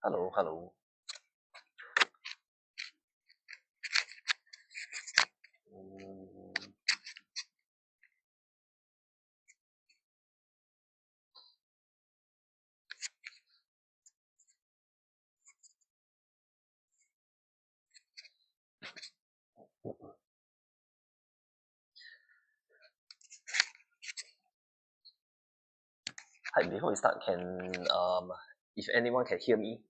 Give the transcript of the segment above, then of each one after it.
Hello, hello. Mm, Hi, before we start, if anyone can hear me,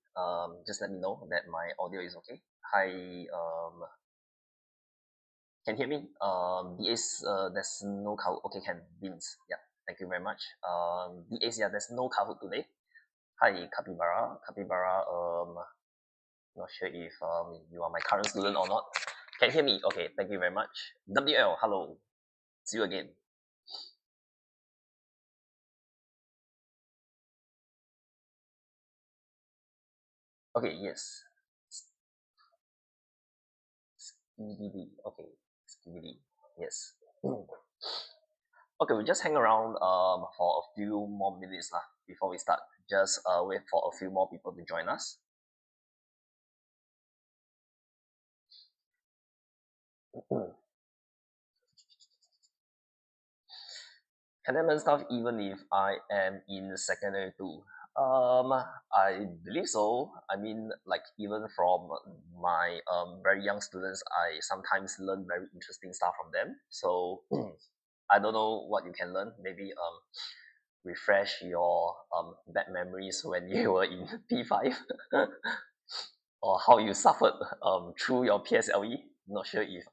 just let me know that my audio is okay. Hi, can hear me? There's no Kahoot. Okay, can. Vince, yeah, thank you very much. BAs, yeah, there's no Kahoot today. Hi, Capybara, not sure if you are my current student or not. Can hear me? Okay, thank you very much. WL, hello. See you again. Okay, yes. Skibidi. Okay, Skibidi. Yes. Okay, we just hang around for a few more minutes lah before we start. Just wait for a few more people to join us. Can I learn stuff even if I am in secondary two? I believe so. I mean, like even from my very young students, I sometimes learn very interesting stuff from them. So I don't know what you can learn. Maybe refresh your bad memories when you were in P5 or how you suffered through your PSLE. Not sure if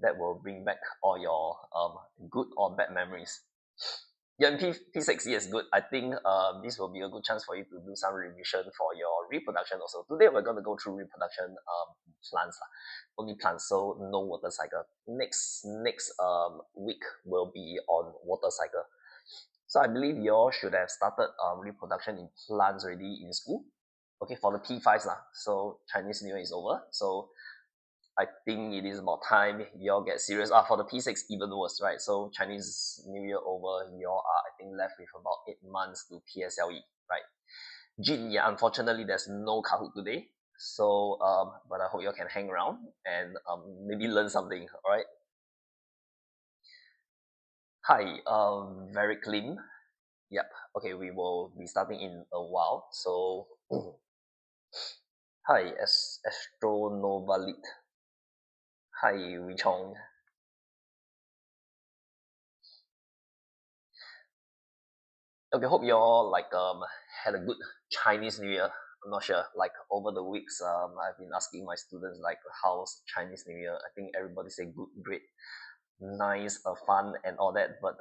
that will bring back all your good or bad memories. Yeah, in P6, yes, good. I think this will be a good chance for you to do some revision for your reproduction also. Today we're going to go through reproduction plants, only plants, so no water cycle. Next week will be on water cycle. So I believe you all should have started reproduction in plants already in school. Okay, for the P5s lah. So Chinese New Year is over. So I think it is about time you all get serious. For the P6 even worse, right? So Chinese New Year over, you all are I think left with about 8 months to PSLE, right? Jin, yeah, unfortunately there's no Kahoot today. So but I hope you all can hang around and maybe learn something, all right? Hi, very clean. Yep. Okay, we will be starting in a while. So, hi, Astronovalit. Hi, Wee Chong. Okay, hope you all had a good Chinese New Year. I'm not sure. Like over the weeks, I've been asking my students like how's Chinese New Year. I think everybody say good, great, nice, fun, and all that. But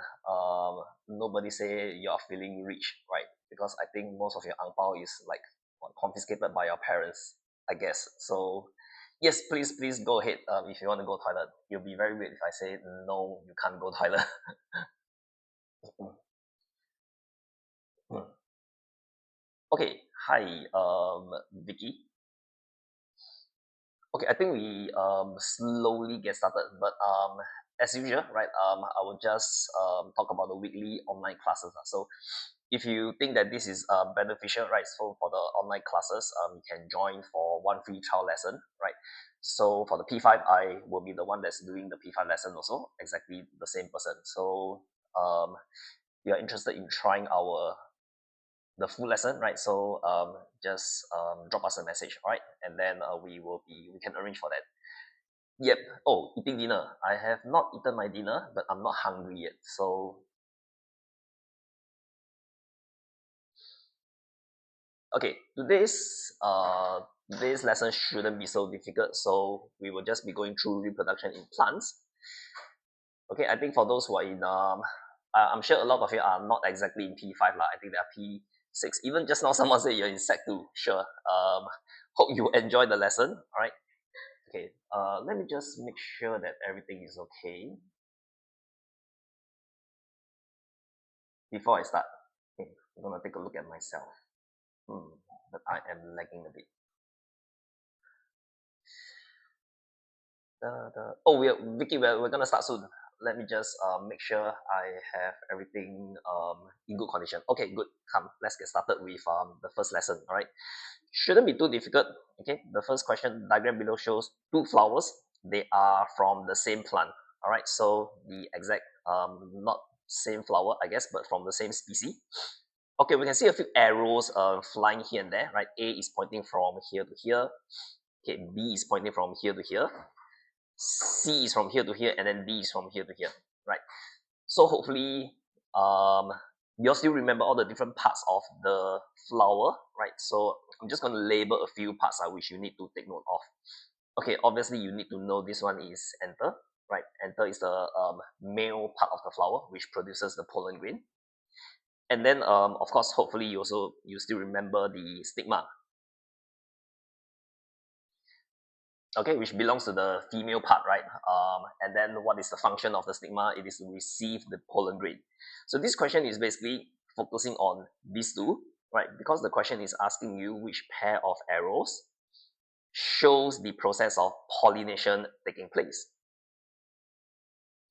nobody say you are feeling rich, right? Because I think most of your ang pao is like confiscated by your parents, I guess. So yes, please go ahead. If you want to go toilet, you'll be very weird if I say no, you can't go toilet. Okay, hi, Vicky. Okay, I think we slowly get started, but as usual, right? I will just talk about the weekly online classes. So, if you think that this is beneficial, right? So for the online classes, you can join for one free trial lesson, right? So for the P5, I will be the one that's doing the P5 lesson also, exactly the same person. So you are interested in trying our the full lesson, right? So just drop us a message, all right? And then we can arrange for that. Yep. Oh, eating dinner. I have not eaten my dinner, but I'm not hungry yet. So okay, today's lesson shouldn't be so difficult. So we will just be going through reproduction in plants. Okay, I think for those who are in I'm sure a lot of you are not exactly in P5 lah. I think they are P6. Even just now someone said you're in Sec 2. Sure. Hope you enjoy the lesson. All right. Okay, let me just make sure that everything is okay before I start. Okay, I'm gonna take a look at myself. But I am lagging a bit. Oh, Vicky, we're gonna start soon. let me just make sure I have everything in good condition. Okay, good. Come, let's get started with the first lesson. All right, shouldn't be too difficult. Okay, the first question diagram below shows two flowers. They are from the same plant. All right, so the exact not same flower, I guess, but from the same species. Okay, we can see a few arrows flying here and there. Right, A is pointing from here to here. Okay, B is pointing from here to here. C is from here to here, and then D is from here to here, right? So hopefully, you all still remember all the different parts of the flower, right? So I'm just going to label a few parts which you need to take note of. Okay, obviously you need to know this one is anther, right? Anther is the male part of the flower which produces the pollen grain. And then, of course, hopefully you still remember the stigma, okay, which belongs to the female part, right? And then what is the function of the stigma? It is to receive the pollen grain. So this question is basically focusing on these two, right? Because the question is asking you which pair of arrows shows the process of pollination taking place.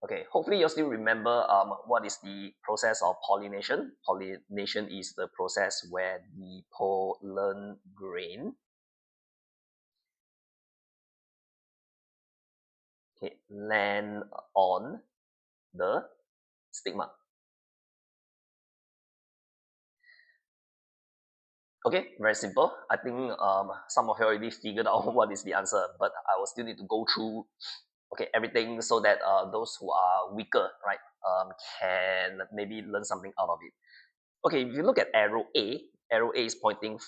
Okay, hopefully you still remember what is the process of pollination. Pollination is the process where the pollen grain land on the stigma. Okay, very simple. I think some of you already figured out what is the answer, but I will still need to go through everything so that those who are weaker, right, can maybe learn something out of it. Okay, if you look at arrow A is pointing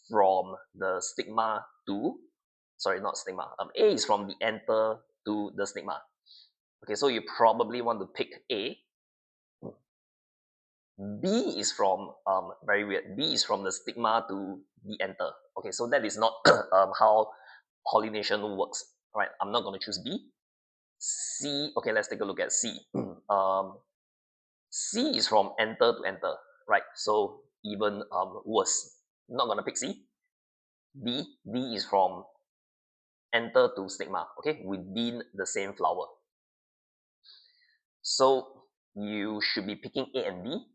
from the stigma to, sorry, not stigma. A is from the anther to the stigma. Okay, so you probably want to pick A. B is from very weird. B is from the stigma to the anther. Okay, so that is not how pollination works. All right, I'm not going to choose B. C. Okay, let's take a look at C. C is from anther to anther, right? So even worse. I'm not going to pick C. D is from anther to stigma. Okay, within the same flower. So you should be picking A and D.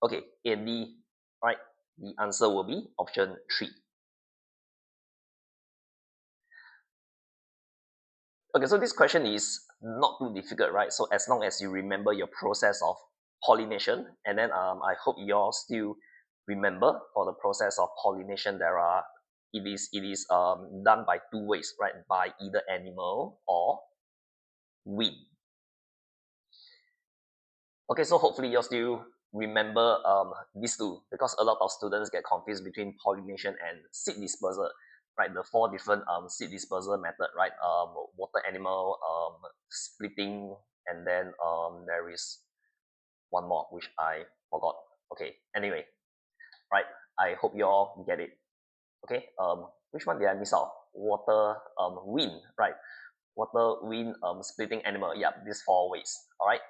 Okay, A and D, right? The answer will be option 3. Okay, so this question is not too difficult, right? So as long as you remember your process of pollination, and then I hope you all still remember for the process of pollination, it is done by two ways, right? By either animal or wind. Okay, so hopefully you all still remember these two, because a lot of students get confused between pollination and seed dispersal, right? The 4 different seed dispersal method, right? Water animal, splitting, and then there is one more which I forgot. Okay, anyway, right? I hope you all get it. Okay, which one did I miss out? Water, wind, right? Water, wind, splitting animal. Yeah, these 4 ways. All right.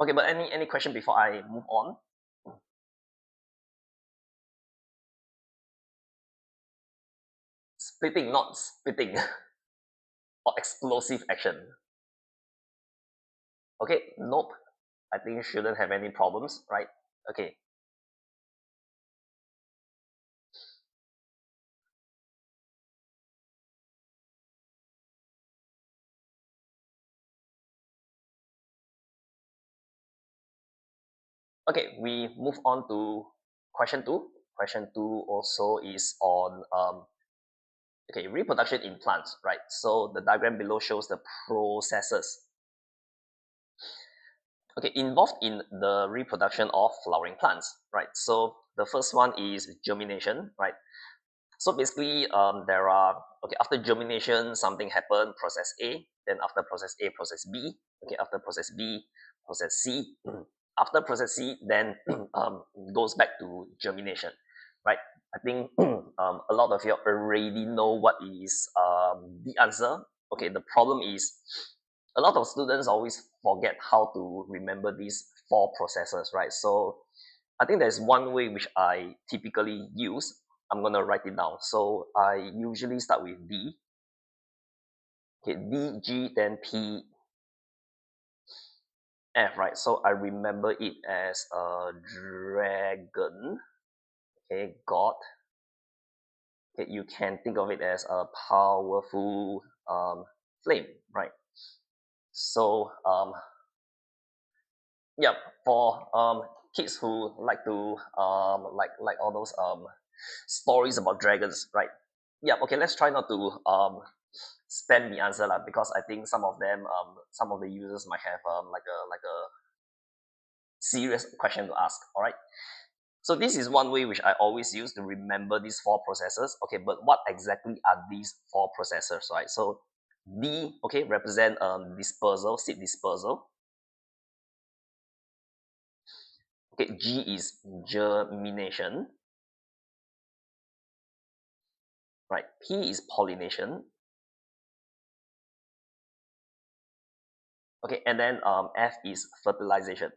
Okay, but any question before I move on? Splitting, not spitting, or explosive action. Okay, nope. I think shouldn't have any problems, right? Okay. Okay, we move on to question 2. Question 2 also is on reproduction in plants, right? So the diagram below shows the processes involved in the reproduction of flowering plants, right? So the first one is germination, right? So basically, there are after germination, something happened, process A. Then after process A, process B. Okay, after process B, process C. After process C, then goes back to germination, right? I think a lot of you already know what is the answer. Okay, the problem is a lot of students always forget how to remember these 4 processes, right? So I think there's one way which I typically use. I'm going to write it down. So I usually start with D. Okay, D, G, then P, F, right? So I remember it as a dragon. Okay, God. Okay, you can think of it as a powerful flame, right? So yeah, for kids who like to like all those stories about dragons, right? Yeah, okay, let's try not to spam the answer lah, because I think some of them some of the users might have like a serious question to ask. All right. So this is one way which I always use to remember these four processes. Okay, but what exactly are these four processes, right? So D, okay, represent dispersal, seed dispersal. Okay, G is germination, right? P is pollination. Okay, and then F is fertilization.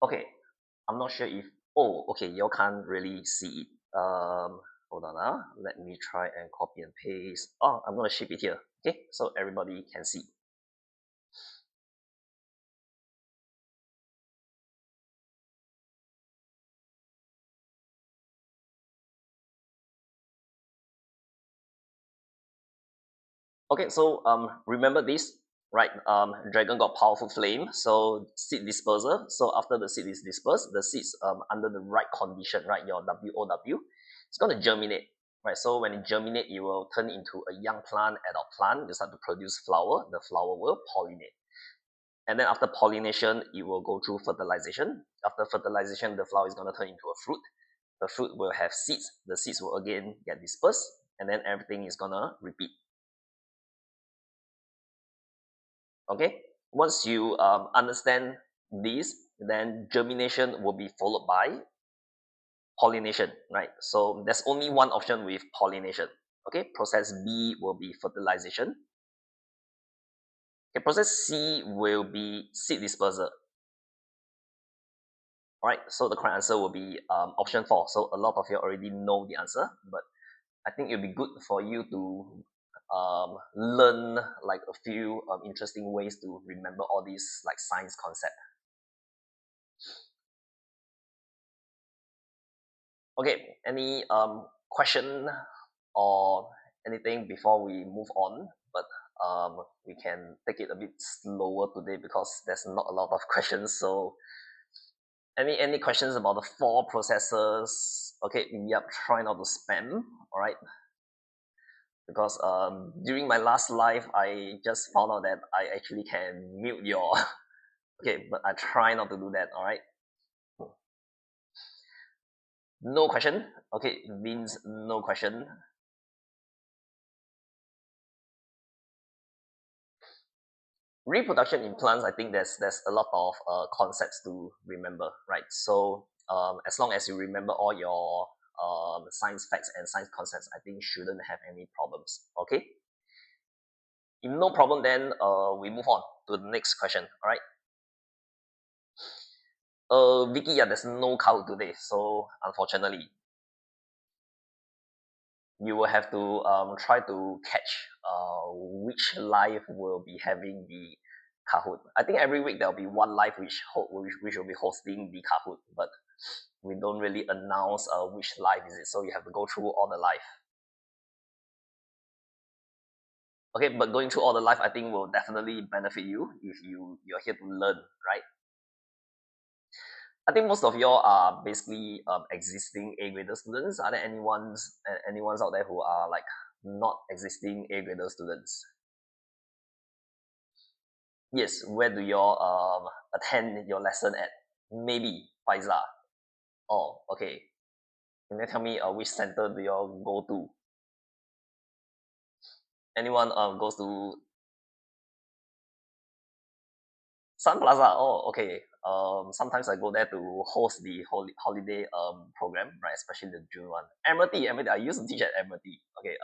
Okay, I'm not sure if, oh, okay, you can't really see it. Hold on, let me try and copy and paste. Oh, I'm gonna ship it here. Okay, so everybody can see. Okay, so remember this, right? Dragon got powerful flame, so seed dispersal. So after the seed is dispersed, the seeds under the right condition, right? Your WOW, it's gonna germinate, right? So when it germinate, it will turn into a young plant, adult plant. You start to produce flower. The flower will pollinate, and then after pollination, it will go through fertilization. After fertilization, the flower is gonna turn into a fruit. The fruit will have seeds. The seeds will again get dispersed, and then everything is gonna repeat. Okay, once you understand this, then germination will be followed by pollination, right? So there's only one option with pollination. Okay, process B will be fertilization. Okay, process C will be seed dispersal. All right, so the correct answer will be option 4. So a lot of you already know the answer, but I think it'll be good for you to learn like a few interesting ways to remember all these like science concepts. Okay, any question or anything before we move on? But we can take it a bit slower today because there's not a lot of questions. So any questions about the four processes? Okay, yep, try not to spam. All right, because during my last live, I just found out that I actually can mute your. Okay, but I try not to do that. All right. No question. Okay, means no question. Reproduction in plants, I think there's a lot of concepts to remember, right? So as long as you remember all your science facts and science concepts, I think shouldn't have any problems. Okay. If no problem, then we move on to the next question. All right. Vicky, yeah, there's no Kahoot today, so unfortunately, you will have to try to catch which live will be having the Kahoot. I think every week there'll be one live which will be hosting the Kahoot, but we don't really announce which live is it. So you have to go through all the live. Okay, but going through all the live, I think will definitely benefit you if you're here to learn, right? I think most of y'all are basically existing A grader students. Are there anyone's out there who are like not existing A grader students? Yes, where do you all attend your lesson at? Maybe Faizal. Oh, okay. Can you tell me which center do you all go to? Anyone goes to Sun Plaza? Oh, okay. Sometimes I go there to host the holiday program, right? Especially the June one. Admiralty. I used to teach at Admiralty. Okay.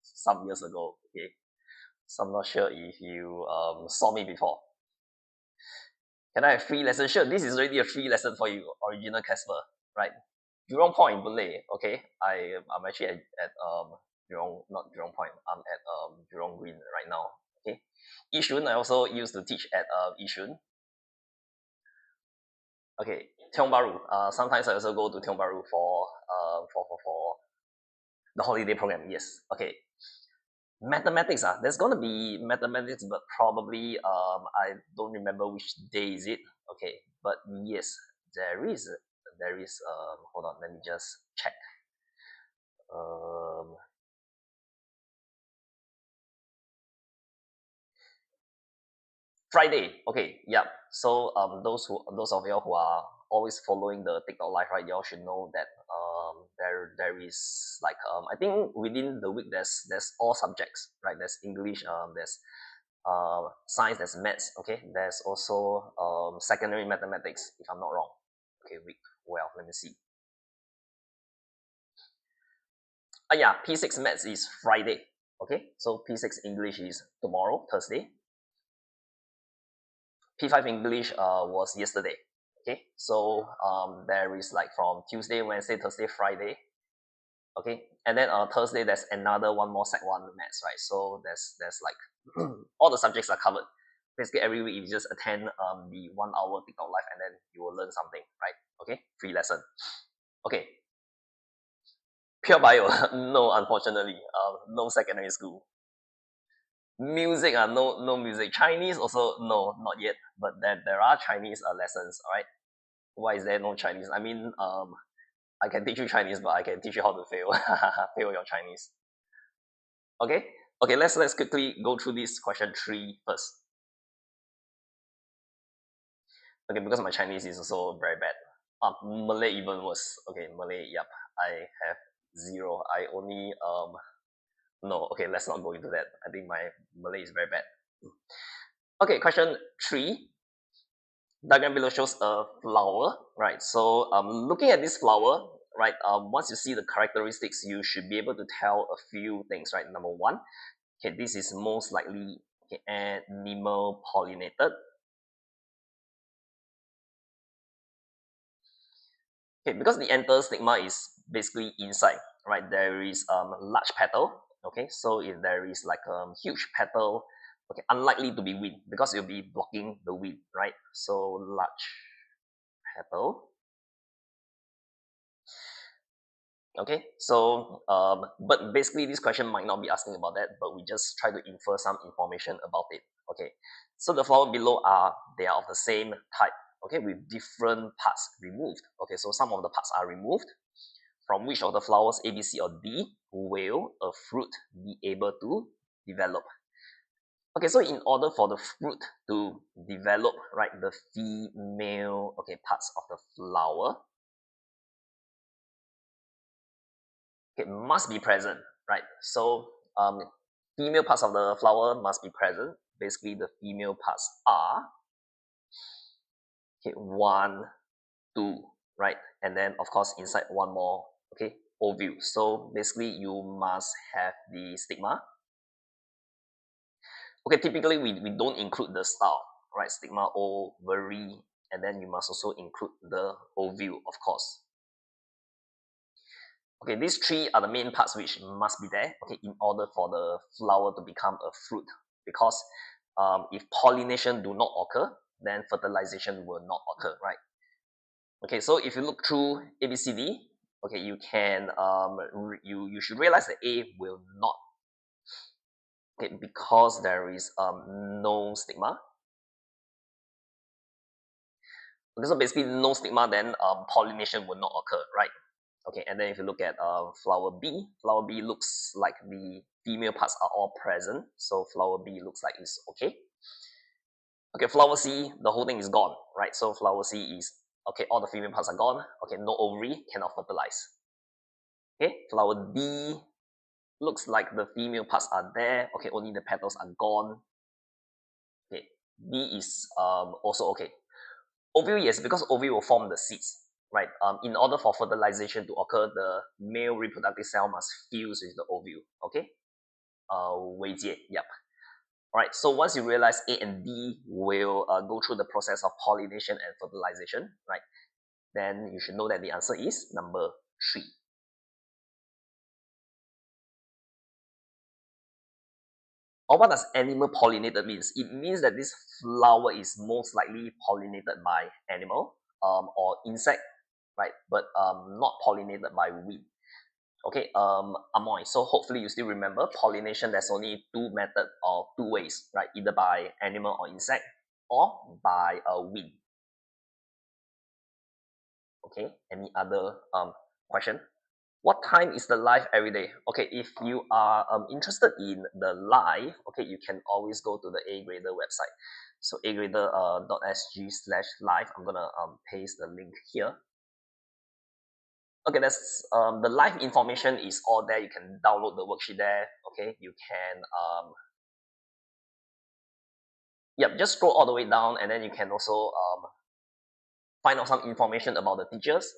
Some years ago. Okay. So I'm not sure if you saw me before. Can I have free lesson? Sure, this is already a free lesson for you, original Casper, right? Jurong Point, Malay. Okay, I'm actually at Jurong, not Jurong Point. I'm at Jurong Green right now. Okay, Yishun. I also used to teach at Yishun. Okay, Tiong Bahru. Sometimes I also go to Tiong Bahru for the holiday program. Yes. Okay. Mathematics. There's gonna be mathematics, but probably I don't remember which day is it. Okay, but yes, there is hold on, let me just check. Um Friday. Okay, yeah. So those of you who are always following the TikTok live, right? Y'all should know that there is like I think within the week there's all subjects, right? There's English, there's science, there's maths. Okay, there's also secondary mathematics, if I'm not wrong. Okay, week. Well, let me see. Yeah, P6 maths is Friday. Okay, so P6 English is tomorrow, Thursday. P5 English was yesterday. Okay, so there is like from Tuesday, Wednesday, Thursday, Friday. Okay, and then Thursday there's another one more Sec 1 maths, right? So there's like all the subjects are covered. Basically every week you just attend the 1 hour TikTok live and then you will learn something, right? Okay, free lesson. Okay, pure bio. No, unfortunately, no secondary school. Music, no music. Chinese also no, not yet. But there are Chinese lessons. All right. Why is there no Chinese? I mean, I can teach you Chinese, but I can teach you how to fail fail your Chinese. Okay. Okay. Let's quickly go through this question three first. Okay, because my Chinese is also very bad. Malay even worse. Okay, Malay. Yep, I have zero. I only no. Okay, let's not go into that. I think my Malay is very bad. Okay, question three. Diagram below shows a flower, right? So looking at this flower, right, once you see the characteristics, you should be able to tell a few things, right? Number one, okay, this is most likely okay, animal pollinated. Okay, because the enter stigma is basically inside, right? There is large petal, okay? So if there is like a huge petal, okay, unlikely to be wind because it will be blocking the wind, right? So large petal. Okay, so but basically this question might not be asking about that, but we just try to infer some information about it. Okay, so the flower below they are of the same type, okay, with different parts removed. Okay, so some of the parts are removed. From which of the flowers A, B, C, or D will a fruit be able to develop? Okay, so in order for the fruit to develop, right, the female parts of the flower, it must be present, right? So female parts of the flower must be present. Basically, the female parts are one, two, right? And then of course inside one more, ovule. So basically you must have the stigma. Okay, typically we don't include the style, right? Stigma, ovary, and then you must also include the ovule, of course. Okay, these three are the main parts which must be there, okay, in order for the flower to become a fruit. Because if pollination do not occur, then fertilization will not occur, right? Okay, so if you look through ABCD, okay, you can you should realize that A will not, okay, because there is no stigma. Okay, so basically no stigma, then pollination will not occur, right? Okay, and then if you look at flower B looks like the female parts are all present, so flower B looks like it's okay. Okay, flower C, the whole thing is gone, right? So flower C is okay, all the female parts are gone. Okay, no ovary, cannot fertilize. Okay, flower D looks like the female parts are there. Okay, only the petals are gone. Okay, D is also okay. Ovule, yes, because ovule will form the seeds, right? In order for fertilization to occur, the male reproductive cell must fuse with the ovule. Okay, 微界, yep. Alright, so once you realize A and B will go through the process of pollination and fertilization, right, then you should know that the answer is number 3. Or what does animal pollinated means? It means that this flower is most likely pollinated by animal or insect, right? But not pollinated by weed. Okay, Amoy. So hopefully you still remember pollination. There's only two methods or two ways, right? Either by animal or insect, or by a weed. Okay. Any other question? What time is the live every day? Okay, if you are interested in the live, okay, you can always go to the A-Grader website. So agrader.sg/live. I'm gonna paste the link here. Okay, that's the live information is all there. You can download the worksheet there. Okay, you can yep, just scroll all the way down, and then you can also find out some information about the teachers.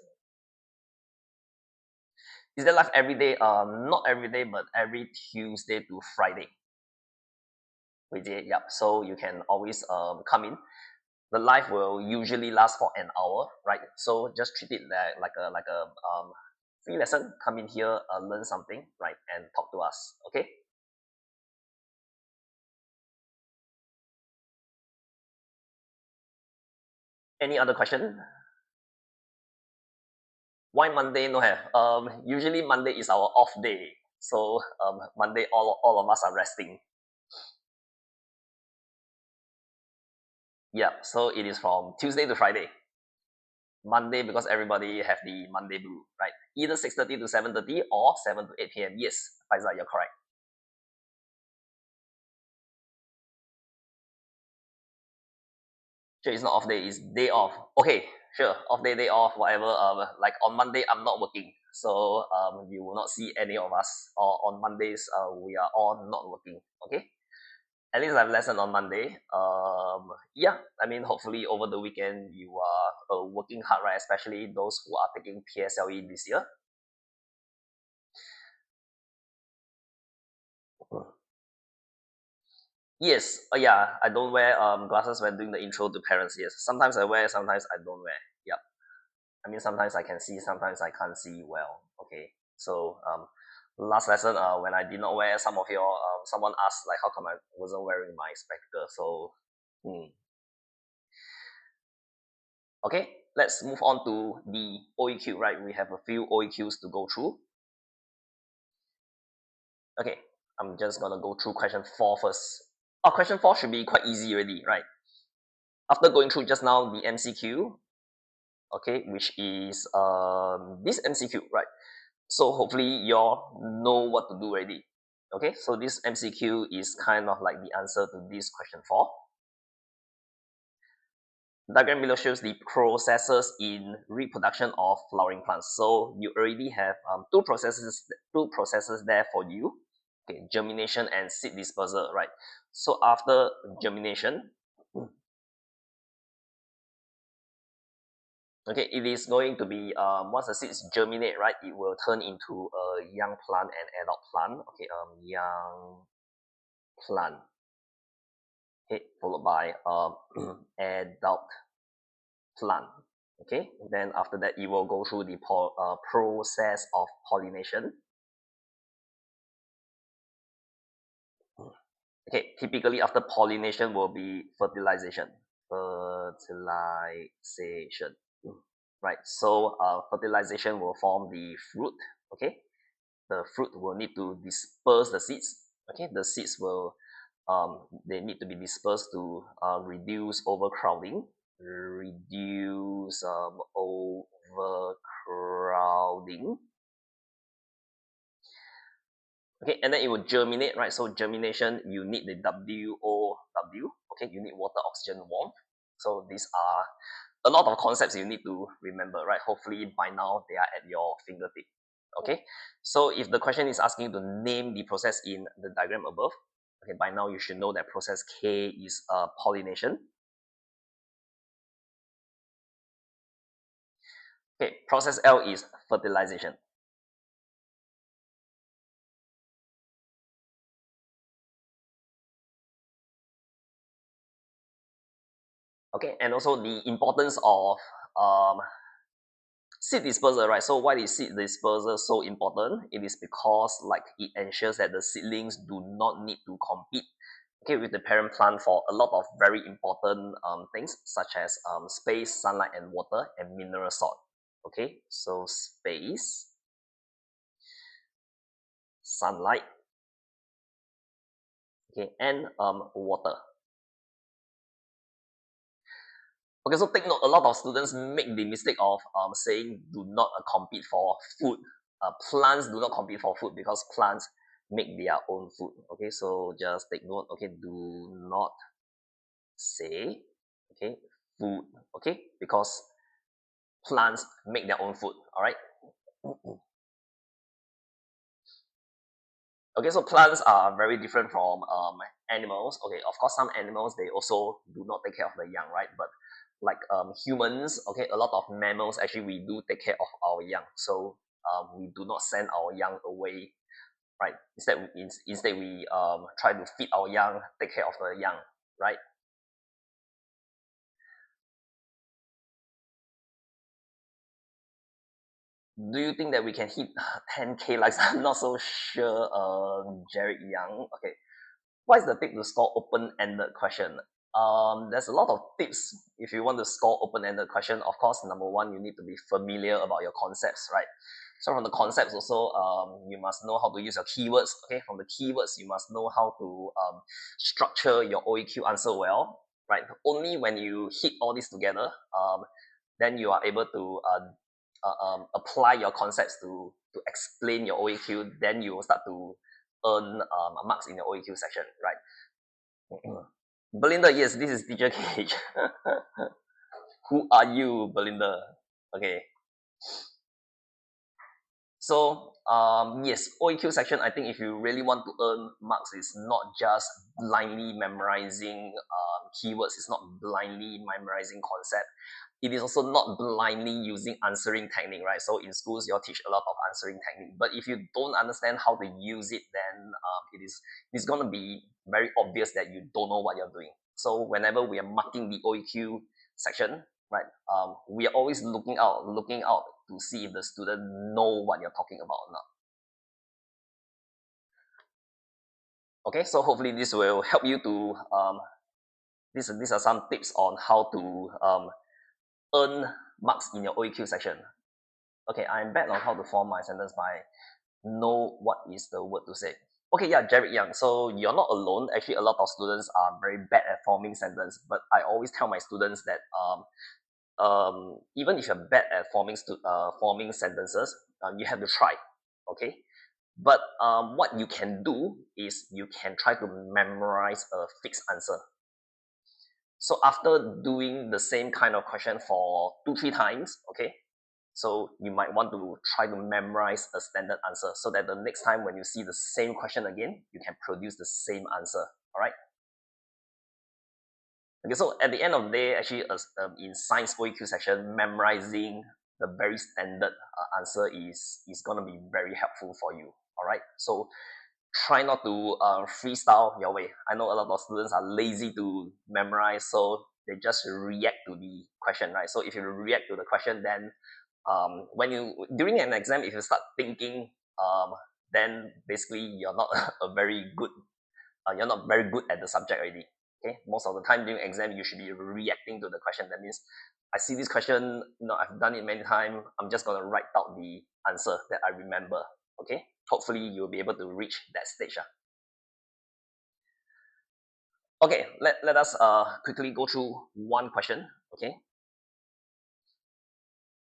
Is there live every day? Not every day, but every Tuesday to Friday. Yep. So you can always come in. The live will usually last for an hour, right? So just treat it like a free lesson. Come in here, learn something, right, and talk to us. Okay. Any other question? Why Monday no have? Usually Monday is our off day, so Monday all of us are resting. Yeah, so it is from Tuesday to Friday. Monday because everybody have the Monday blue, right? Either 6:30 to 7:30 or 7 to 8 p.m. Yes, Faisal, you're correct. Sure, it's not off day, it's day off. Okay, sure, off day, day off, whatever. Like on Monday, I'm not working, so you will not see any of us. Or on Mondays, we are all not working. Okay, at least I have lesson on Monday. Yeah, I mean, hopefully over the weekend you are working hard, right? Especially those who are taking PSLE this year. Yes, yeah, I don't wear glasses when doing the intro to parents. Yes, sometimes I wear, sometimes I don't wear. Yep. I mean, sometimes I can see, sometimes I can't see well. Okay. So last lesson, when I did not wear, some of your someone asked like, how come I wasn't wearing my spectacles? So, okay, let's move on to the OEQ. Right, we have a few OEQs to go through. Okay, I'm just gonna go through question 4 first. Oh, question 4 should be quite easy already, right? After going through just now the MCQ, okay, which is this MCQ, right? So hopefully you all know what to do already. Okay, so this MCQ is kind of like the answer to this question 4. Diagram below shows the processes in reproduction of flowering plants. So you already have two processes there for you. Okay, germination and seed dispersal, right? So after germination, okay, it is going to be once the seeds germinate, right, it will turn into a young plant and adult plant. Okay, young plant. Okay, followed by adult plant. Okay, then after that, it will go through the process of pollination. Okay, typically after pollination will be fertilization. Fertilization. Right, so fertilization will form the fruit. Okay, the fruit will need to disperse the seeds. Okay, the seeds will they need to be dispersed to reduce overcrowding, reduce overcrowding. Okay, and then it will germinate, right? So germination, you need the WOW. Okay, you need water, oxygen, warmth. So these are a lot of concepts you need to remember, right? Hopefully by now they are at your fingertip. Okay, so if the question is asking you to name the process in the diagram above, okay, by now you should know that process K is pollination. Okay, process L is fertilization. Okay, and also the importance of um, seed dispersal, right? So why is seed dispersal so important? It is because like it ensures that the seedlings do not need to compete, okay, with the parent plant for a lot of very important things such as space, sunlight, and water, and mineral salt. Okay, so space, sunlight, okay, and water. Okay, so take note, a lot of students make the mistake of saying do not compete for food. Plants do not compete for food because plants make their own food. Okay, so just take note. Okay, do not say okay food. Okay, because plants make their own food. All right. Okay, so plants are very different from animals. Okay, of course, some animals they also do not take care of the young, right? But like humans, okay, a lot of mammals actually we do take care of our young. So we do not send our young away, right? Instead we try to feed our young, take care of the young, right? Do you think that we can hit 10K likes? I'm not so sure. Jared Young. Okay, what is the tip to score open-ended question? There's a lot of tips if you want to score open-ended question. Of course, number one, you need to be familiar about your concepts, right? So from the concepts also, you must know how to use your keywords. Okay, from the keywords, you must know how to structure your OEQ answer well, right? Only when you hit all this together, then you are able to apply your concepts to explain your OEQ. Then you will start to earn marks in your OEQ section, right? Belinda, yes, this is teacher Cage. Who are you, Belinda? Okay. So yes, OEQ section, I think if you really want to earn marks, it's not just blindly memorizing keywords, it's not blindly memorizing concept. It is also not blindly using answering technique, right? So in schools, you'll teach a lot of answering technique. But if you don't understand how to use it, then it's going to be very obvious that you don't know what you're doing. So whenever we are marking the OEQ section, right, we are always looking out to see if the student know what you're talking about or not. Okay, so hopefully this will help you to these are some tips on how to earn marks in your OEQ section. Okay, I'm bad on how to form my sentence by know what is the word to say. Okay, yeah, Jared Young. So you're not alone. Actually, a lot of students are very bad at forming sentence, but I always tell my students that even if you're bad at forming sentences, you have to try. Okay, but what you can do is you can try to memorize a fixed answer. So after doing the same kind of question for 2 3 times, okay, so you might want to try to memorize a standard answer so that the next time when you see the same question again, you can produce the same answer. All right. Okay, so at the end of the day, actually, in science OEQ section, memorizing the very standard answer is gonna be very helpful for you. All right, so try not to freestyle your way. I know a lot of students are lazy to memorize, so they just react to the question, right? So if you react to the question, then when you during an exam, if you start thinking, then basically you're not a very good you're not very good at the subject already. Okay, most of the time during exam you should be reacting to the question. That means I see this question, I've done it many times, I'm just going to write out the answer that I remember. Okay, hopefully you'll be able to reach that stage. Okay, let us quickly go through one question. Okay,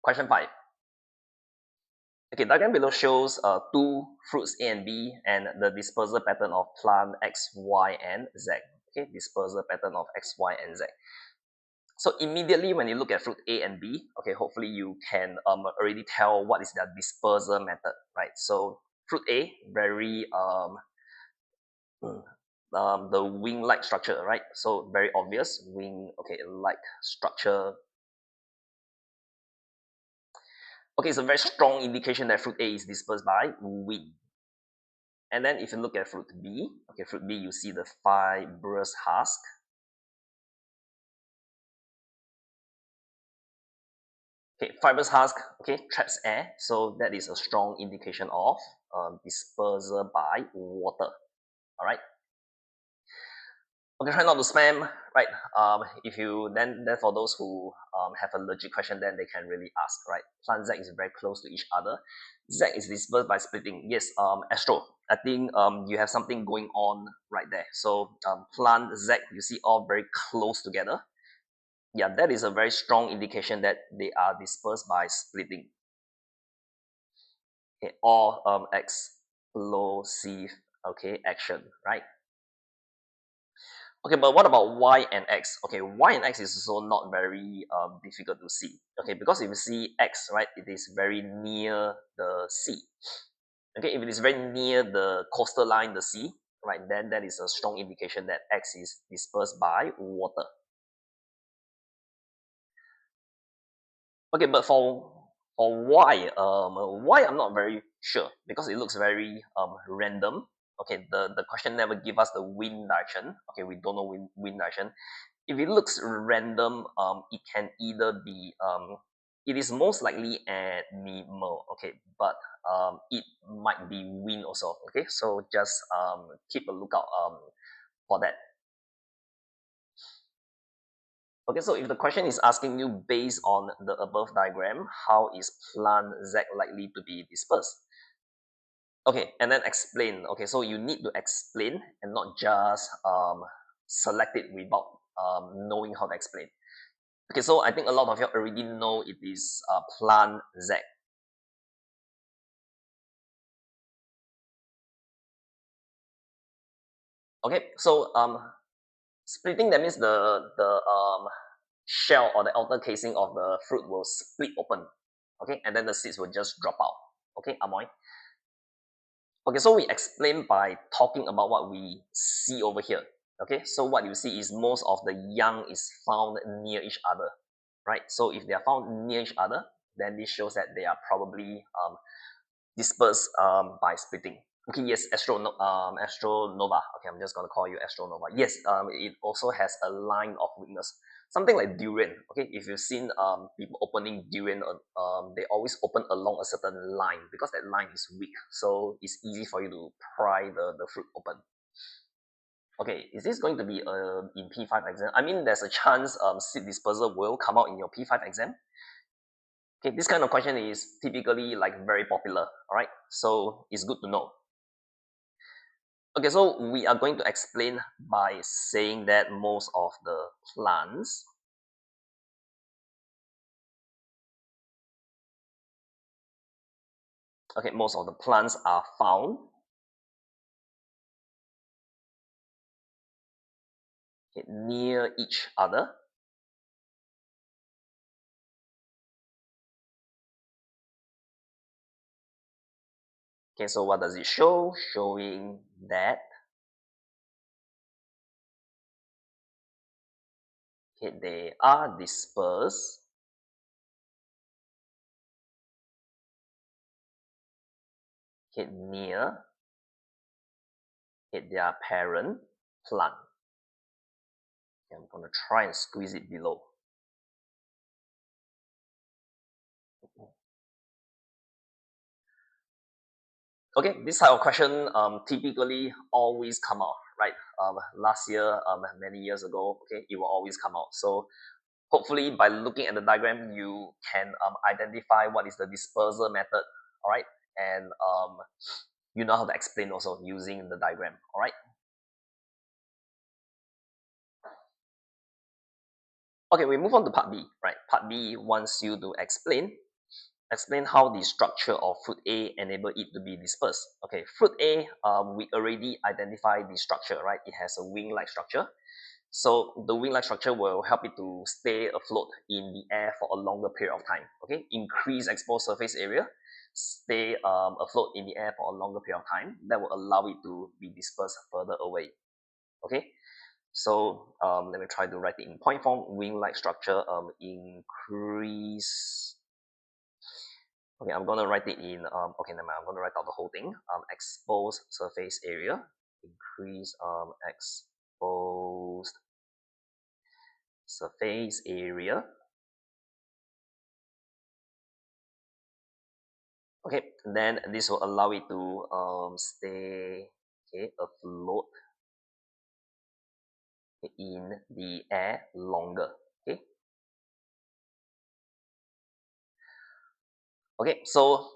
question 5. Okay, diagram below shows two fruits A and B and the dispersal pattern of plant X, Y, and Z. Okay, dispersal pattern of X, Y, and Z. So immediately when you look at fruit A and B, okay, hopefully you can already tell what is their dispersal method, right? So fruit A, very the wing-like structure, right? So very obvious wing, okay, like structure. Okay, it's a very strong indication that fruit A is dispersed by wing. And then if you look at fruit B, okay, fruit B, you see the fibrous husk. Okay, fibrous husk, okay, traps air, so that is a strong indication of dispersal by water. All right. Okay, try not to spam, right? If you then for those who have a legit question, then they can really ask, right? Plant Z is very close to each other. Z is dispersed by splitting. Yes, Astro, I think you have something going on right there. So plant Z, you see all very close together. Yeah, that is a very strong indication that they are dispersed by splitting. Okay, or explosive, okay, action, right? Okay, but what about y and x? Okay, y and x is also not very difficult to see. Okay, because if you see x, right, it is very near the sea. Okay, if it is very near the coastal line, the sea, right, then that is a strong indication that x is dispersed by water. Okay, but for why I'm not very sure because it looks very random. Okay, the question never give us the wind direction. Okay, we don't know wind direction. If it looks random, it can either be it is most likely animal. Okay, but it might be wind also. Okay, so just keep a lookout for that. Okay, so if the question is asking you based on the above diagram, how is plant Z likely to be dispersed? Okay, and then explain. Okay, so you need to explain and not just select it without knowing how to explain. Okay, so I think a lot of you already know it is plant Z. Okay, so splitting, that means the shell or the outer casing of the fruit will split open. Okay, and then the seeds will just drop out. Okay, Amoy. Okay, so we explain by talking about what we see over here. Okay, so what you see is most of the young is found near each other, right? So if they are found near each other, then this shows that they are probably dispersed by splitting. Okay, yes, Astronova. Okay, I'm just gonna call you Astronova. Yes, it also has a line of weakness, something like durian. Okay, if you've seen people opening durian, they always open along a certain line because that line is weak, so it's easy for you to pry the fruit open. Okay, is this going to be in P5 exam? I mean, there's a chance seed dispersal will come out in your P5 exam. Okay, this kind of question is typically like very popular. All right, so it's good to know. Okay, so we are going to explain by saying that most of the plants, okay, most of the plants are found okay, near each other. Okay, so what does it show? Showing that okay, they are dispersed okay, near okay, their parent plant. Okay, I'm going to try and squeeze it below. Okay, this type of question typically always come out, right? Last year, many years ago, okay, it will always come out. So hopefully by looking at the diagram, you can identify what is the dispersal method, all right? And you know how to explain also using the diagram, all right? Okay, we move on to part B, right? Part B wants you to explain how the structure of fruit A enable it to be dispersed. Okay, fruit A, we already identified the structure, right? It has a wing-like structure. So the wing-like structure will help it to stay afloat in the air for a longer period of time. Okay, increase exposed surface area, stay afloat in the air for a longer period of time. That will allow it to be dispersed further away. Okay, so let me try to write it in point form. Wing-like structure increase. Okay, I'm gonna write it in. Okay, never mind. I'm gonna write out the whole thing. Exposed surface area, increase exposed surface area Okay, and then this will allow it to stay afloat in the air longer. Okay. Okay, so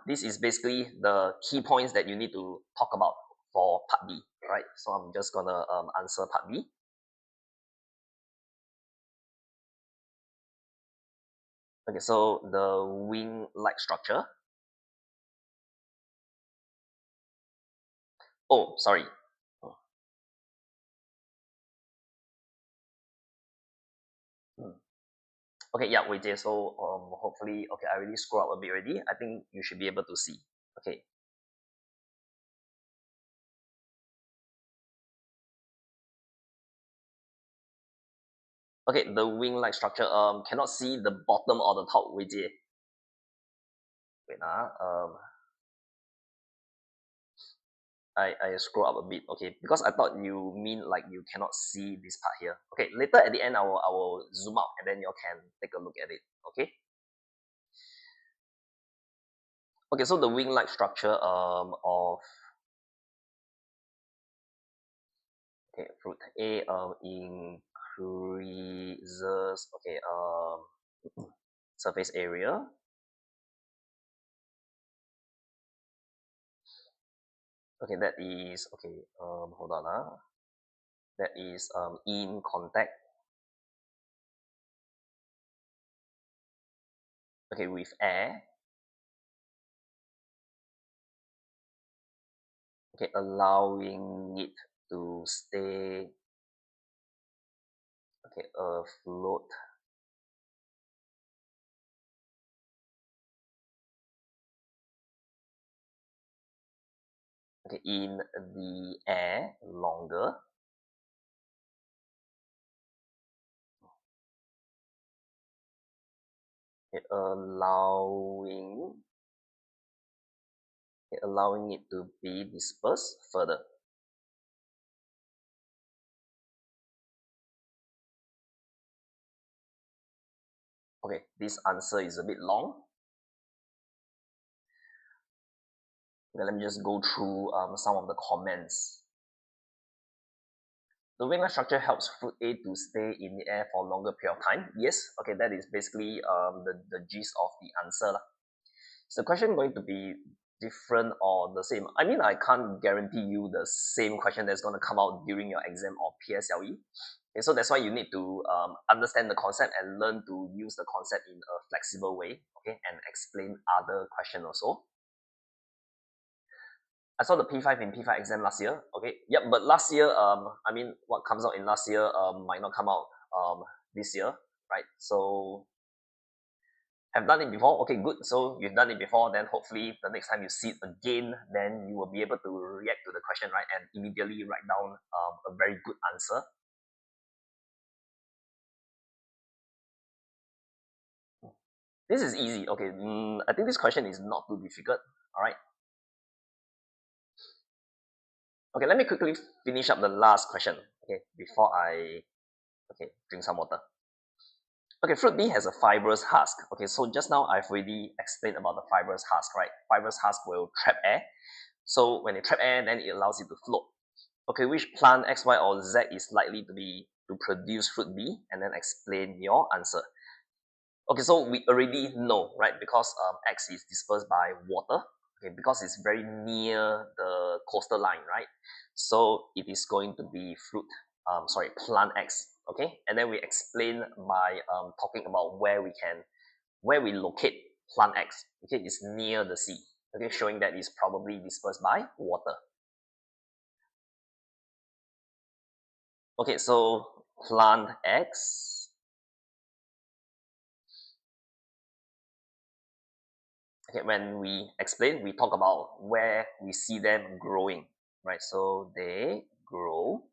this is basically the key points that you need to talk about for part B, right? So I'm just gonna answer part B. Okay, so the wing-like structure. Oh, sorry. Hmm. Okay, yeah, Wei Jie. So hopefully, okay, I already scroll up a bit already. I think you should be able to see. Okay, okay, the wing-like structure. Cannot see the bottom or the top, Wei Jie. Wait, I scroll up a bit, okay, because I thought you mean like you cannot see this part here. Okay, later at the end, I will zoom out and then you can take a look at it. Okay. Okay, so the wing-like structure of fruit A increases surface area. Okay, that is hold on that is in contact with air, allowing it to stay afloat in the air longer, allowing allowing it to be dispersed further. Okay, this answer is a bit long. Okay, let me just go through some of the comments. The wing-like structure helps fruit A to stay in the air for a longer period of time. Yes, okay, that is basically the gist of the answer lah. Is the question going to be different or the same? I mean, I can't guarantee you the same question that's going to come out during your exam or PSLE. Okay, so that's why you need to understand the concept and learn to use the concept in a flexible way, okay, and explain other questions also. I saw the P5 in P5 exam last year. Okay, yep, but last year, I mean, what comes out in last year might not come out this year, right? So have done it before. Okay, good. So you've done it before, then hopefully the next time you see it again, then you will be able to react to the question, right, and immediately write down a very good answer. This is easy. Okay, I think this question is not too difficult. All right. Okay, let me quickly finish up the last question. Okay, before I drink some water. Okay, fruit B has a fibrous husk. Okay, so just now I've already explained about the fibrous husk, right? Fibrous husk will trap air. So when it trap air, then it allows it to float. Okay, which plant X, Y, or Z is likely to produce fruit B, and then explain your answer. Okay, so we already know, right? Because X is dispersed by water. Okay, because it's very near the coastal line, right? So it is going to be plant X. Okay, and then we explain by talking about where we locate plant X. Okay, it's near the sea. Okay, showing that it's probably dispersed by water. Okay, so plant X. Okay, when we explain, we talk about where we see them growing, right? So they grow.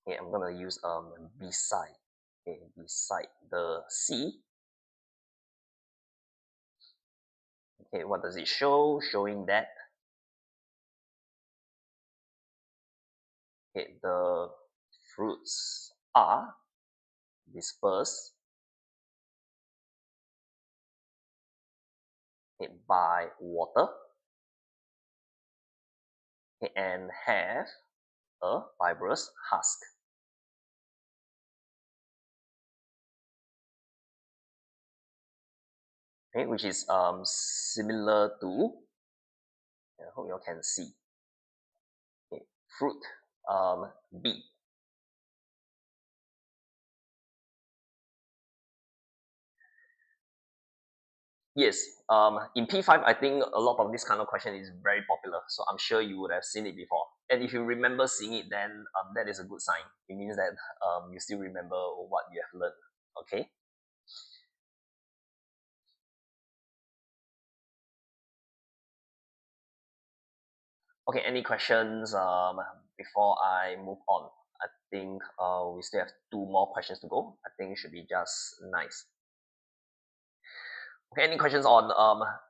Okay, I'm gonna use beside. Okay, beside the sea. Okay, what does it show? Showing that the fruits are dispersed okay, by water, okay, and have a fibrous husk. Okay, which is similar to, I hope you all can see, okay, fruit, B. Yes, in P5, I think a lot of this kind of question is very popular, so I'm sure you would have seen it before. And if you remember seeing it, then that is a good sign. It means that you still remember what you have learned. Okay. Okay. Any questions before I move on? I think we still have two more questions to go. I think it should be just nice. Okay. Any questions on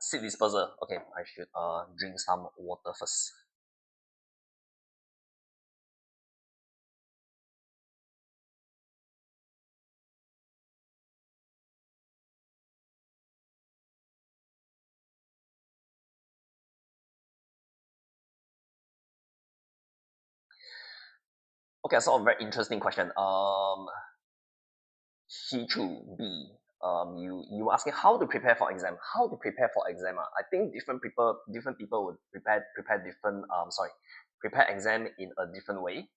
seed dispersal? Okay. I should drink some water first. Okay, so a very interesting question. Hichu B. You asking how to prepare for exam? How to prepare for exam? I think different people would prepare different prepare exam in a different way.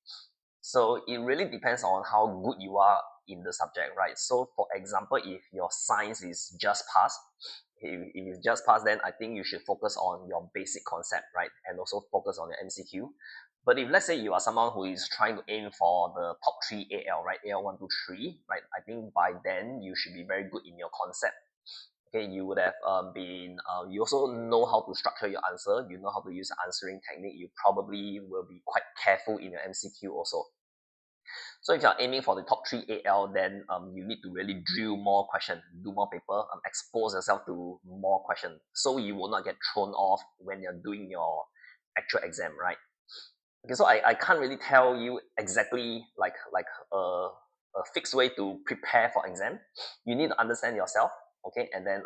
So it really depends on how good you are in the subject, right? So for example, if your science is just pass, if it's just pass, then I think you should focus on your basic concept, right? And also focus on your MCQ. But if let's say you are someone who is trying to aim for the top three AL, right? AL 1, 2, 3, right? I think by then you should be very good in your concept. Okay, you would have you also know how to structure your answer. You know how to use answering technique. You probably will be quite careful in your MCQ also. So if you're aiming for the top three AL, then you need to really drill more questions, do more paper, expose yourself to more questions, so you will not get thrown off when you're doing your actual exam, right? Okay, so I can't really tell you exactly like a fixed way to prepare for exam. You need to understand yourself, okay, and then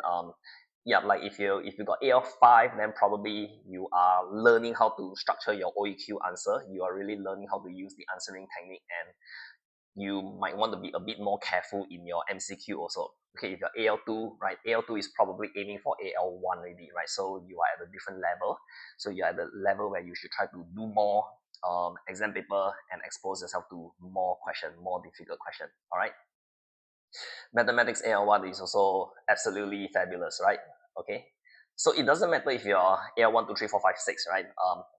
yeah, like if you got AL5, then probably you are learning how to structure your OEQ answer. You are really learning how to use the answering technique, and you might want to be a bit more careful in your MCQ also. Okay, if you're AL2, right, AL2 is probably aiming for AL1 already, right? So you are at a different level. So you're at the level where you should try to do more exam paper and expose yourself to more question, more difficult question. All right. Mathematics AL1 is also absolutely fabulous, right? Okay. So it doesn't matter if you're AL1, 2, 3, 4, 5, 6, right?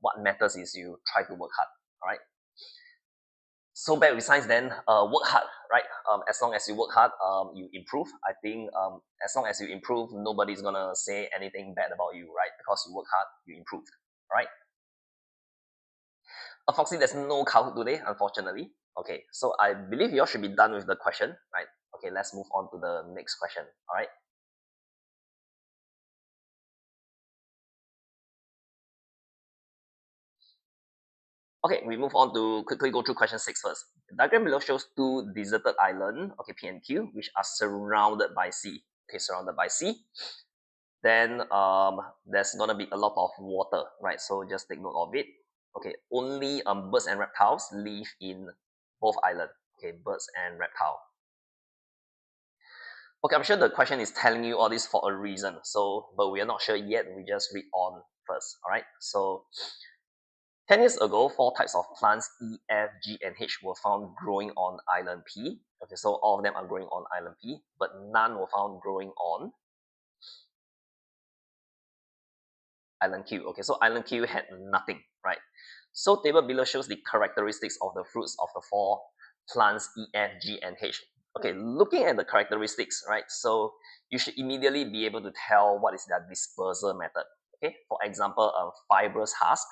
What matters is you try to work hard. All right. So bad with science, then work hard, right? As long as you work hard, you improve. I think as long as you improve, nobody's gonna say anything bad about you, right? Because you work hard, you improve, right? Foxy, there's no Kahoot today, unfortunately. Okay, so I believe you all should be done with the question, right? Okay, let's move on to the next question. All right. Okay, we move on to quickly go through question 6 first. The diagram below shows two deserted island, okay, P and Q, which are surrounded by sea. Okay, surrounded by sea. Then there's gonna be a lot of water, right? So just take note of it. Okay, only birds and reptiles live in both islands. Okay, birds and reptile. Okay, I'm sure the question is telling you all this for a reason. So, but we are not sure yet. We just read on first. All right. So, 10 years ago, four types of plants E, F, G, and H were found growing on island P. Okay, so all of them are growing on island P, but none were found growing on island Q. Okay, so island Q had nothing, right? So table below shows the characteristics of the fruits of the four plants E, F, G, and H. Okay, looking at the characteristics, right? So you should immediately be able to tell what is their dispersal method. Okay, for example, a fibrous husk,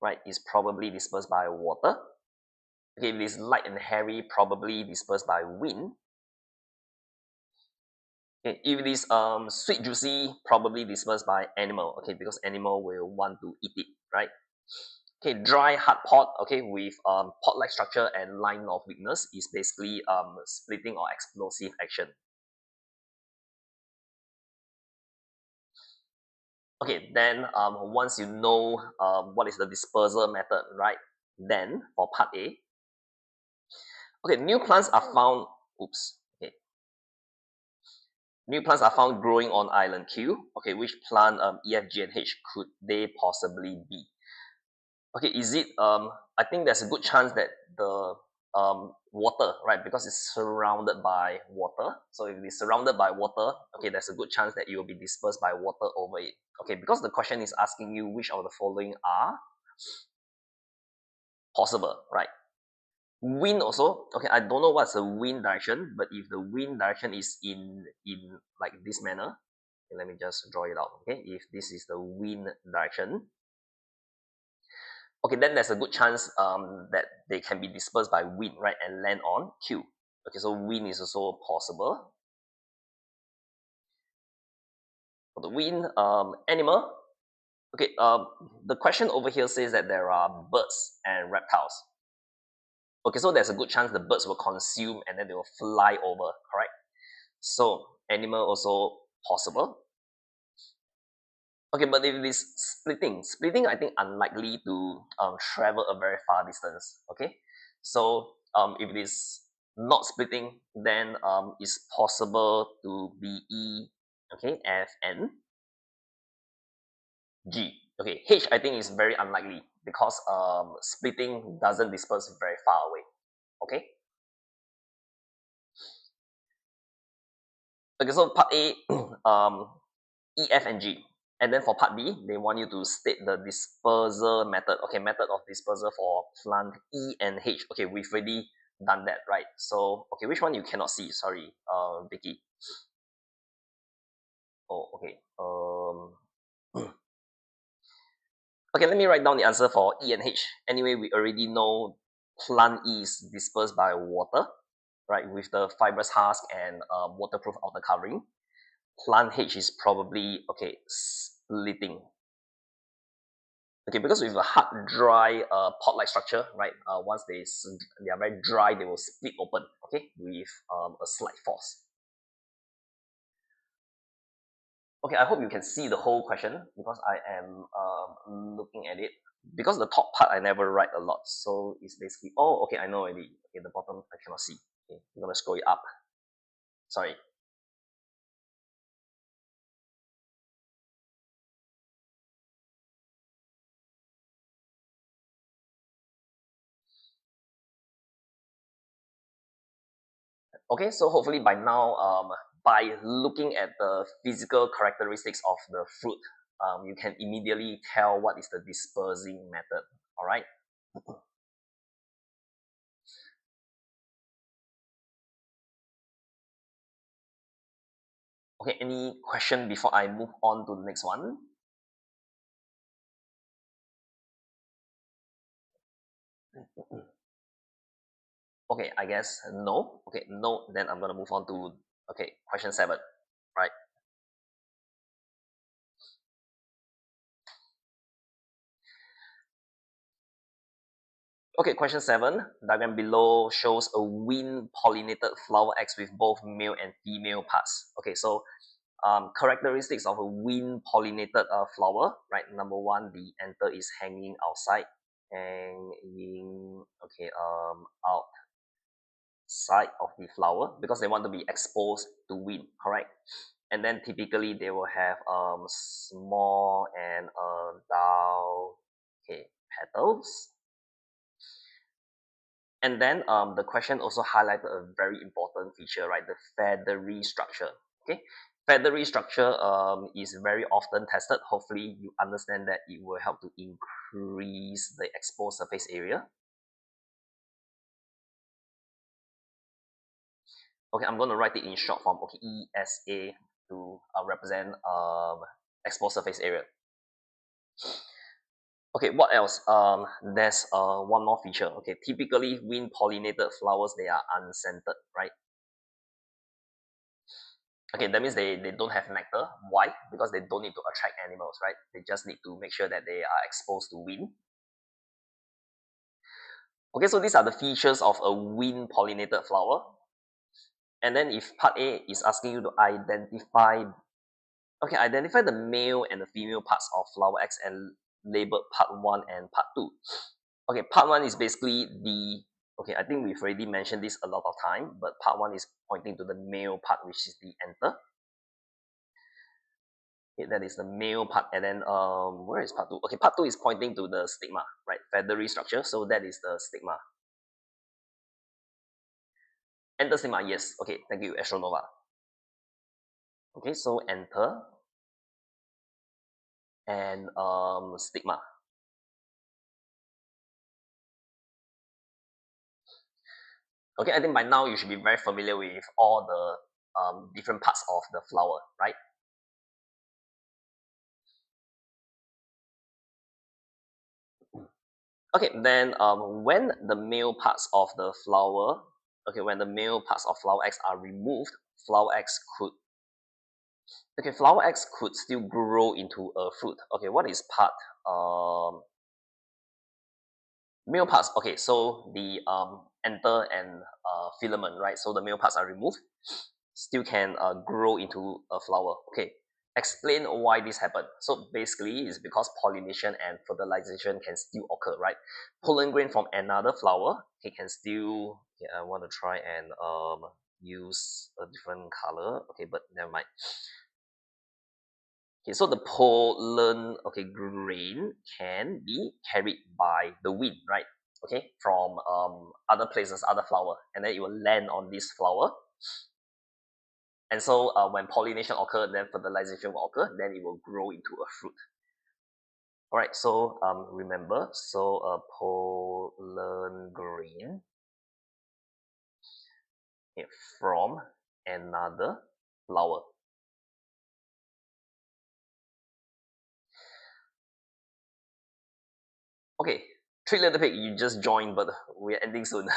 right, is probably dispersed by water. Okay, if it is light and hairy, probably dispersed by wind. Okay, if it is sweet juicy, probably dispersed by animal. Okay, because animal will want to eat it, right? Okay, dry hard pod, okay, with pod-like structure and line of weakness is basically splitting or explosive action. Okay, then once you know what is the dispersal method, right? Then for part A, okay, new plants are found. Oops. Okay, new plants are found growing on island Q. Okay, which plant E, F, G, and H could they possibly be? Okay, is it I think there's a good chance that the water, right? Because it's surrounded by water. So if it's surrounded by water, okay, there's a good chance that it will be dispersed by water over it. Okay, because the question is asking you which of the following are possible, right? Wind also, okay, I don't know what's the wind direction, but if the wind direction is in like this manner, okay, let me just draw it out. Okay, if this is the wind direction, okay, then there's a good chance that they can be dispersed by wind, right, and land on Q. Okay, so wind is also possible. For the wind animal, okay, the question over here says that there are birds and reptiles. Okay, so there's a good chance the birds will consume and then they will fly over, correct? So animal also possible. Okay, but if it is splitting I think unlikely to travel a very far distance. Okay, so if it is not splitting, then it's possible to be E, okay, F, N, G. Okay, H I think is very unlikely because splitting doesn't disperse very far away. Okay, okay, so part A, E, F, and G. And then for part B, they want you to state the dispersal method. Okay, method of dispersal for plant E and H. Okay, we've already done that, right? So, okay, which one you cannot see? Sorry, Vicky. Oh, okay. Okay, let me write down the answer for E and H. Anyway, we already know plant E is dispersed by water, right, with the fibrous husk and waterproof outer covering. Plant H is probably, okay, splitting. Okay, because with a hard, dry pot-like structure, right? Once they are very dry, they will split open. Okay, with a slight force. Okay, I hope you can see the whole question because I am looking at it. Because the top part I never write a lot, so it's basically, oh, okay, I know already. Okay, the bottom I cannot see. Okay, I'm gonna scroll it up. Sorry. Okay, so hopefully by now, by looking at the physical characteristics of the fruit, you can immediately tell what is the dispersing method. All right. Okay, any question before I move on to the next one? Okay, I guess no. Okay, no, then I'm gonna move on to, okay, question 7. Right. Okay, question 7. Diagram below shows a wind pollinated flower X with both male and female parts. Okay, so characteristics of a wind pollinated flower, right? Number one, the anther is hanging outside, hanging, okay, outside of the flower because they want to be exposed to wind, correct? And then typically they will have small and dull, okay, petals. And then the question also highlighted a very important feature, right? The feathery structure. Okay, feathery structure is very often tested. Hopefully, you understand that it will help to increase the exposed surface area. Okay, I'm going to write it in short form. Okay, ESA to represent exposed surface area. Okay, what else? There's one more feature. Okay, typically wind pollinated flowers, they are unscented, right? Okay, that means they don't have nectar. Why? Because they don't need to attract animals, right? They just need to make sure that they are exposed to wind. Okay, so these are the features of a wind pollinated flower. And then if part A is asking you to identify Okay, identify the male and the female parts of flower X and label part 1 and part 2. Okay, part 1 is basically the, okay, I think we've already mentioned this a lot of time, but part 1 is pointing to the male part, which is the anther. Okay, that is the male part, and then where is part 2? Okay, part 2 is pointing to the stigma, right? Feathery structure, so that is the stigma. Anther stigma, yes. Okay, thank you, Astronova. Okay, so anther and stigma. Okay, I think by now you should be very familiar with all the different parts of the flower, right? Okay, then when the male parts of the flower, okay, when the male parts of flower X are removed, flower X could, okay, flower X could still grow into a fruit. Okay, what is part? Um, Male parts. Okay, so the anther and filament, right? So the male parts are removed, still can grow into a flower. Okay, explain why this happened. So basically, it's because pollination and fertilization can still occur, right? Pollen grain from another flower, it can still. Okay, I want to try and use a different color. Okay, but never mind. Okay, so the pollen, okay, grain can be carried by the wind, right? Okay, from other places, other flower, and then it will land on this flower. And so when pollination occur, then fertilization will occur, then it will grow into a fruit. All right, so remember, so pollen grain, okay, from another flower. Okay, Three Little Pig, you just joined, but we're ending soon.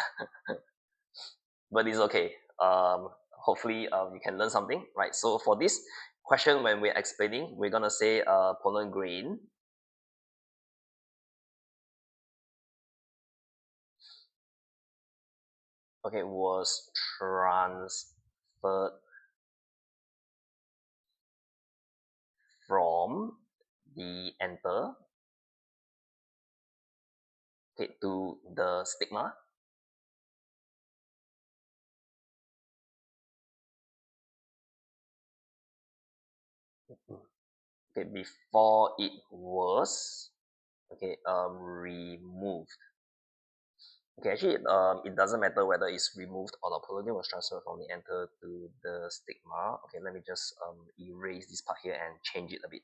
But it's okay. Hopefully, you can learn something, right? So for this question, when we're explaining, we're gonna say pollen grain. Okay, was transferred from the anther, okay, to the stigma. Okay, before it was, okay, removed. Okay, actually, it doesn't matter whether it's removed or not. Pollen was transferred from the anther to the stigma. Okay, let me just erase this part here and change it a bit.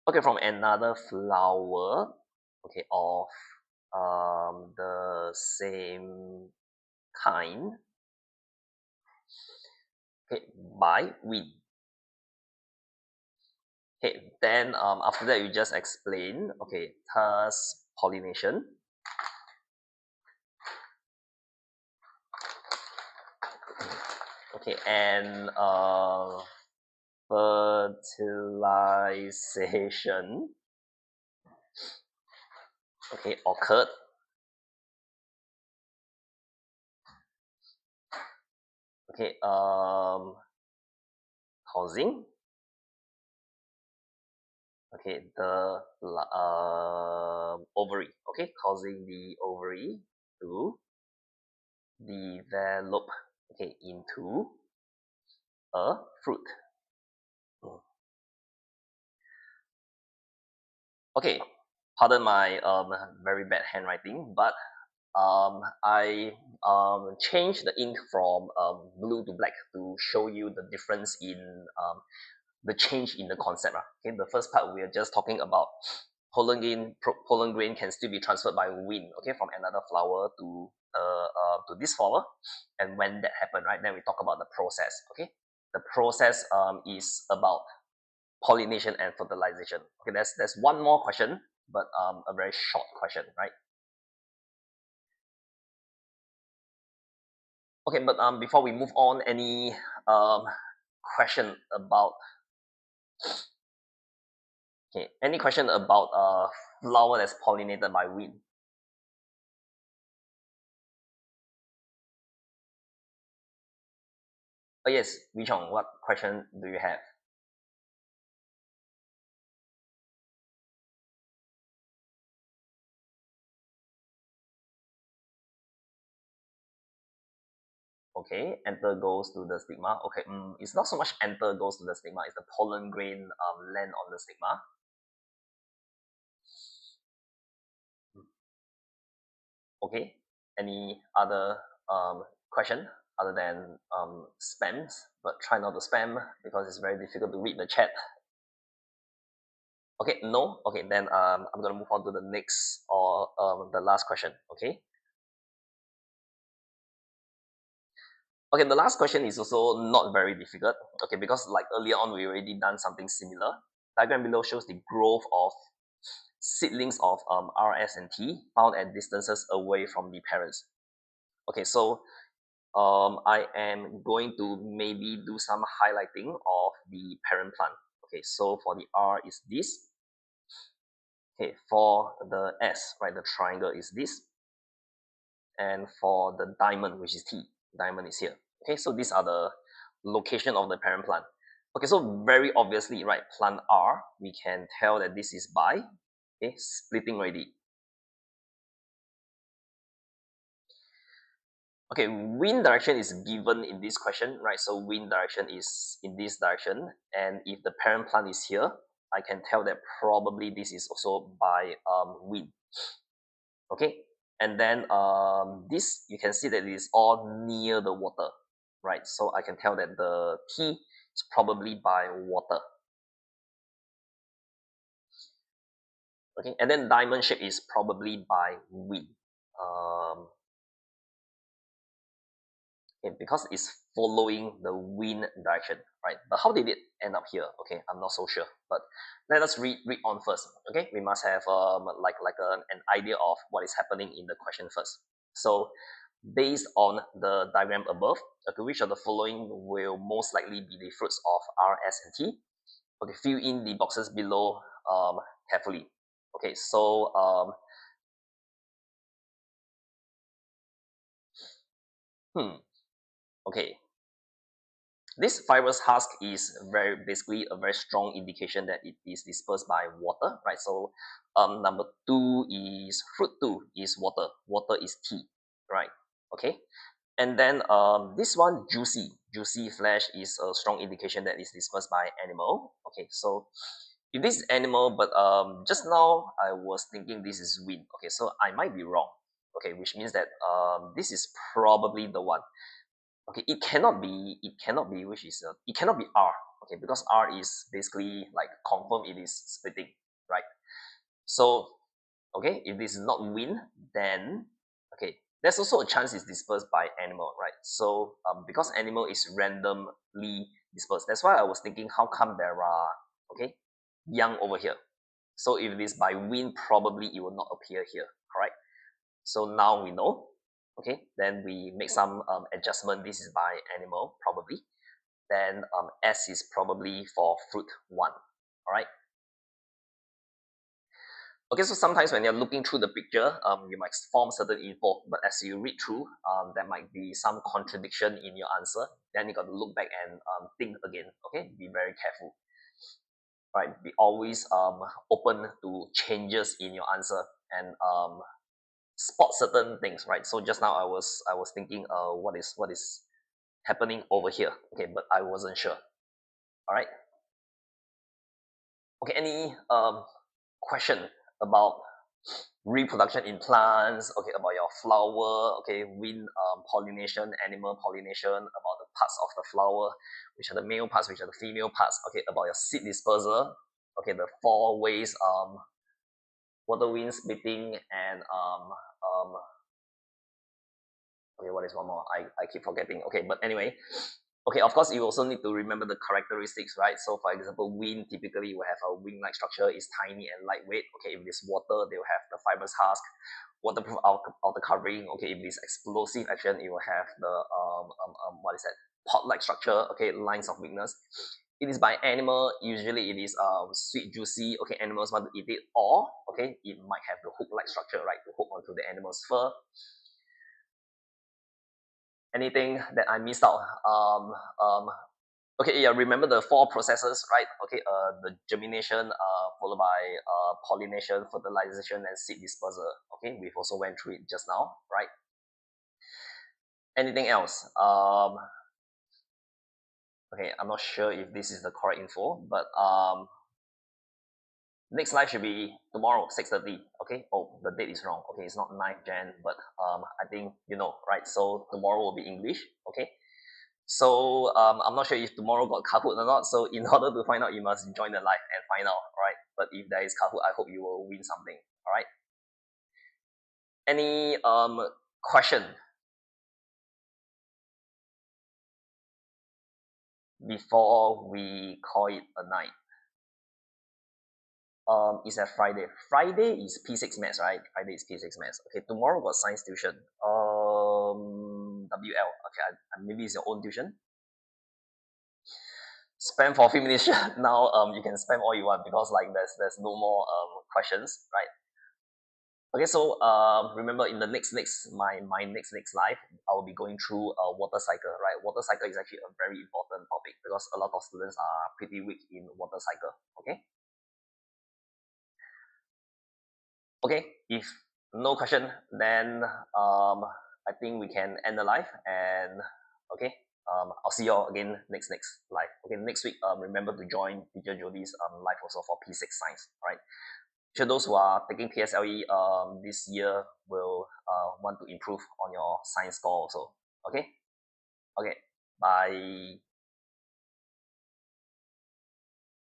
Okay, from another flower, okay, of the same kind, okay, by wind. Okay, then after that you just explain, okay, thus pollination. Okay, and fertilization, okay, occurred. Okay, causing, okay, the ovary, okay, causing the ovary to develop, okay, into a fruit. Okay, pardon my very bad handwriting, but I changed the ink from blue to black to show you the difference in the change in the concept. Okay, the first part we are just talking about pollen grain can still be transferred by wind. Okay, from another flower to this flower, and when that happened, right, then we talk about the process. Okay, the process is about pollination and fertilization. Okay, there's one more question, but a very short question, right? Okay, but before we move on, any um question about, okay, any question about flower that's pollinated by wind? Oh yes, Wee Chong, what question do you have? Okay, enter goes to the stigma. Okay, it's not so much enter goes to the stigma, it's the pollen grain land on the stigma. Okay, any other question other than spams? But try not to spam because it's very difficult to read the chat. Okay, no. Okay, then I'm gonna move on to the next or the last question. Okay. Okay, the last question is also not very difficult. Okay, because like earlier on we already done something similar. Diagram below shows the growth of seedlings of R, S, and T found at distances away from the parents. Okay, so I am going to maybe do some highlighting of the parent plant. Okay, so for the R is this. Okay, for the S, right, the triangle is this. And for the diamond, which is T, diamond is here. Okay, so these are the location of the parent plant. Okay, so very obviously, right, plant R, we can tell that this is by, okay, splitting already. Okay, wind direction is given in this question, right? So wind direction is in this direction. And if the parent plant is here, I can tell that probably this is also by wind. Okay, and then this, you can see that it is all near the water, right? So I can tell that the T is probably by water. Okay, and then diamond shape is probably by wind. Um, okay, because it's following the wind direction, right? But how did it end up here? Okay, I'm not so sure. But let us read on first. Okay, we must have an idea of what is happening in the question first. So based on the diagram above, okay, which of the following will most likely be the fruits of R, S, and T? Okay, fill in the boxes below carefully. Okay, so okay, this fibrous husk is very basically a very strong indication that it is dispersed by water, right? So number two is fruit two is water. Water is T, right? Okay. And then this one juicy flesh is a strong indication that it's dispersed by animal. Okay, so if this is animal, but just now I was thinking this is wind. Okay, so I might be wrong. Okay, which means that this is probably the one. Okay, it cannot be which is it cannot be R. Okay, because R is basically like confirm it is splitting, right? So okay, if this is not wind, then okay, there's also a chance it's dispersed by animal, right? So because animal is randomly dispersed, that's why I was thinking how come there are okay young over here. So if it is by wind, probably it will not appear here, correct? So now we know. Okay, then we make some adjustment. This is by animal probably. Then S is probably for fruit one. All right. Okay, so sometimes when you're looking through the picture, you might form certain info, but as you read through, there might be some contradiction in your answer. Then you got to look back and think again. Okay, be very careful. Right, be always open to changes in your answer and spot certain things. Right. So just now I was thinking, what is happening over here? Okay, but I wasn't sure. All right. Okay, any question about reproduction in plants, okay, about your flower, okay, wind pollination, animal pollination, about the parts of the flower, which are the male parts, which are the female parts, okay, about your seed dispersal, okay, the four ways, water, wind, splitting, and okay, what is one more? I keep forgetting. Okay, but anyway, okay, of course, you also need to remember the characteristics, right? So, for example, wind typically will have a wing-like structure, is tiny and lightweight. Okay, if it's water, they will have the fibrous husk, waterproof outer covering. Okay, if it's explosive action, it will have the what is that? Pot-like structure. Okay, lines of weakness. It is by animal. Usually, it is sweet, juicy. Okay, animals want to eat it, or okay, it might have the hook-like structure, right, to hook onto the animal's fur. Anything that I missed out? Okay, yeah, remember the four processes, right? Okay, the germination, followed by pollination, fertilization, and seed dispersal. Okay, we've also went through it just now, right? Anything else? Okay, I'm not sure if this is the correct info, but next live should be tomorrow, 6:30. Okay. Oh, the date is wrong. Okay, it's not 9th Jan, but I think you know, right? So tomorrow will be English. Okay. So I'm not sure if tomorrow got Kahoot or not. So in order to find out, you must join the live and find out, right? But if there is Kahoot, I hope you will win something. All right. Any question before we call it a night? Is that Friday? Friday is P6 maths, right? Friday is P6 maths. Okay, tomorrow got science tuition. WL. Okay, maybe it's your own tuition. Spam for a few minutes. Now you can spam all you want because like there's no more questions, right? Okay, so remember in the next my next live, I will be going through a water cycle, right? Water cycle is actually a very important topic because a lot of students are pretty weak in water cycle. Okay. Okay, if no question, then I think we can end the live and okay, I'll see you all again next live. Okay, next week, remember to join teacher Jody's live also for P6 science. All right. Sure, those who are taking PSLE this year will want to improve on your science score also. Okay. Okay. Bye.